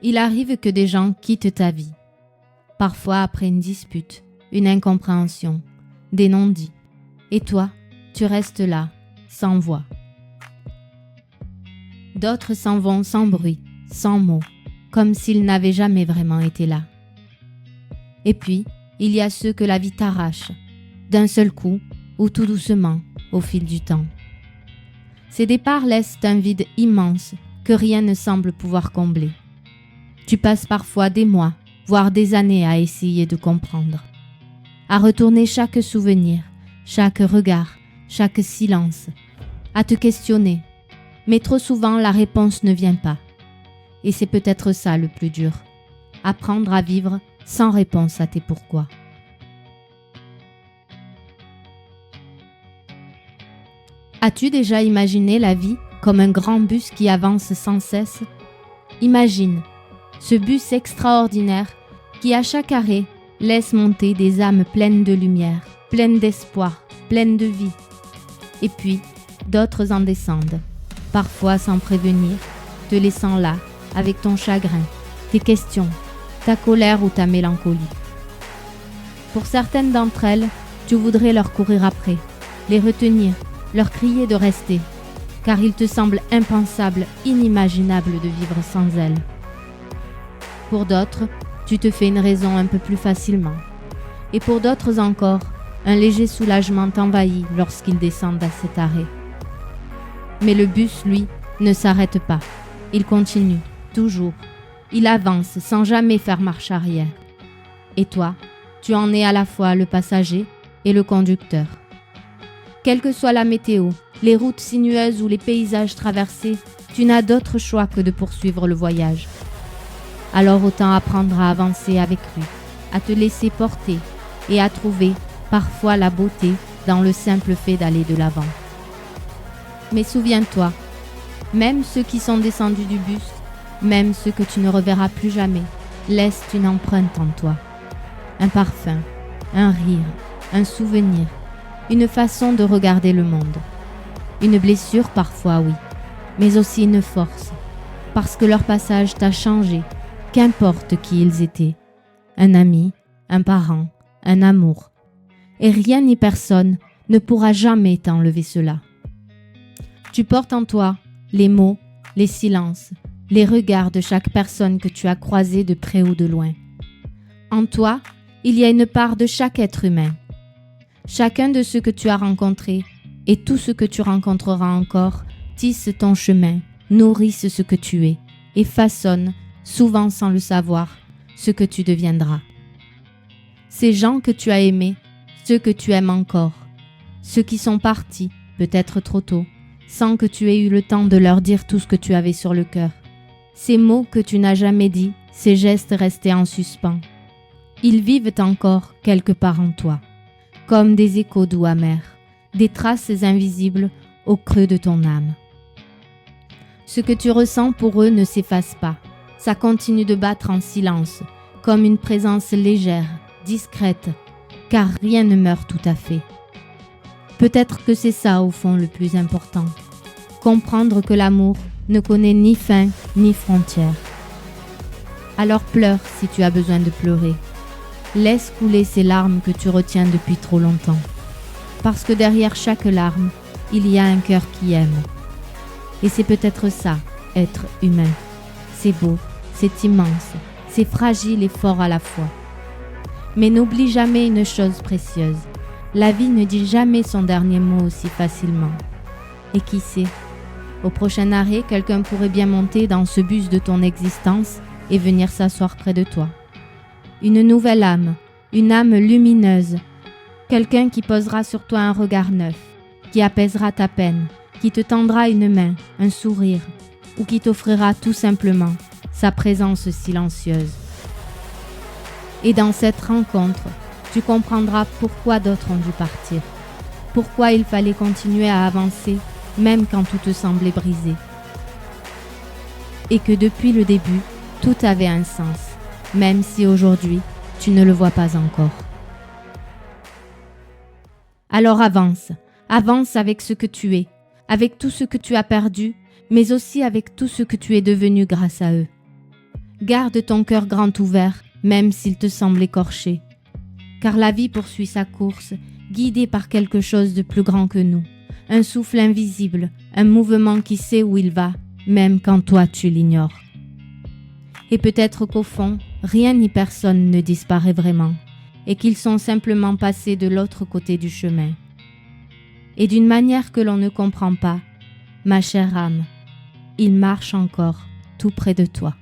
Il arrive que des gens quittent ta vie. Parfois après une dispute, une incompréhension, des non-dits. Et toi, tu restes là, sans voix. D'autres s'en vont sans bruit, sans mots, comme s'ils n'avaient jamais vraiment été là. Et puis, il y a ceux que la vie t'arrache, d'un seul coup ou tout doucement, au fil du temps. Ces départs laissent un vide immense que rien ne semble pouvoir combler. Tu passes parfois des mois, voire des années à essayer de comprendre, à retourner chaque souvenir, chaque regard, chaque silence, à te questionner, mais trop souvent la réponse ne vient pas. Et c'est peut-être ça le plus dur, apprendre à vivre sans réponse à tes pourquoi. As-tu déjà imaginé la vie comme un grand bus qui avance sans cesse ? Imagine ce bus extraordinaire qui à chaque arrêt laisse monter des âmes pleines de lumière, pleines d'espoir, pleines de vie. Et puis, d'autres en descendent, parfois sans prévenir, te laissant là, avec ton chagrin, tes questions, ta colère ou ta mélancolie. Pour certaines d'entre elles, tu voudrais leur courir après, les retenir, leur crier de rester, car il te semble impensable, inimaginable de vivre sans elles. Pour d'autres, tu te fais une raison un peu plus facilement. Et pour d'autres encore, un léger soulagement t'envahit lorsqu'ils descendent à cet arrêt. Mais le bus, lui, ne s'arrête pas. Il continue, toujours. Il avance sans jamais faire marche arrière. Et toi, tu en es à la fois le passager et le conducteur. Quelle que soit la météo, les routes sinueuses ou les paysages traversés, tu n'as d'autre choix que de poursuivre le voyage. Alors autant apprendre à avancer avec lui, à te laisser porter et à trouver parfois la beauté dans le simple fait d'aller de l'avant. Mais souviens-toi, même ceux qui sont descendus du bus, même ceux que tu ne reverras plus jamais, laissent une empreinte en toi. Un parfum, un rire, un souvenir, une façon de regarder le monde. Une blessure parfois, oui, mais aussi une force, parce que leur passage t'a changé, qu'importe qui ils étaient. Un ami, un parent, un amour. Et rien ni personne ne pourra jamais t'enlever cela. Tu portes en toi les mots, les silences, les regards de chaque personne que tu as croisée de près ou de loin. En toi, il y a une part de chaque être humain. Chacun de ceux que tu as rencontrés et tout ce que tu rencontreras encore tisse ton chemin, nourrissent ce que tu es et façonnent, souvent sans le savoir, ce que tu deviendras. Ces gens que tu as aimés, ceux que tu aimes encore, ceux qui sont partis, peut-être trop tôt, sans que tu aies eu le temps de leur dire tout ce que tu avais sur le cœur. Ces mots que tu n'as jamais dit, ces gestes restés en suspens. Ils vivent encore quelque part en toi, comme des échos doux amers, des traces invisibles au creux de ton âme. Ce que tu ressens pour eux ne s'efface pas, ça continue de battre en silence, comme une présence légère, discrète, car rien ne meurt tout à fait. Peut-être que c'est ça au fond le plus important, comprendre que l'amour ne connaît ni fin ni frontière. Alors pleure si tu as besoin de pleurer. Laisse couler ces larmes que tu retiens depuis trop longtemps. Parce que derrière chaque larme, il y a un cœur qui aime. Et c'est peut-être ça, être humain. C'est beau, c'est immense, c'est fragile et fort à la fois. Mais n'oublie jamais une chose précieuse. La vie ne dit jamais son dernier mot aussi facilement. Et qui sait, au prochain arrêt, quelqu'un pourrait bien monter dans ce bus de ton existence et venir s'asseoir près de toi. Une nouvelle âme, une âme lumineuse, quelqu'un qui posera sur toi un regard neuf, qui apaisera ta peine, qui te tendra une main, un sourire, ou qui t'offrira tout simplement sa présence silencieuse. Et dans cette rencontre, tu comprendras pourquoi d'autres ont dû partir, pourquoi il fallait continuer à avancer même quand tout te semblait brisé. Et que depuis le début, tout avait un sens, même si aujourd'hui, tu ne le vois pas encore. Alors avance, avance avec ce que tu es, avec tout ce que tu as perdu, mais aussi avec tout ce que tu es devenu grâce à eux. Garde ton cœur grand ouvert, même s'il te semble écorché. Car la vie poursuit sa course, guidée par quelque chose de plus grand que nous. Un souffle invisible, un mouvement qui sait où il va, même quand toi tu l'ignores. Et peut-être qu'au fond, rien ni personne ne disparaît vraiment, et qu'ils sont simplement passés de l'autre côté du chemin. Et d'une manière que l'on ne comprend pas, ma chère âme, il marche encore tout près de toi.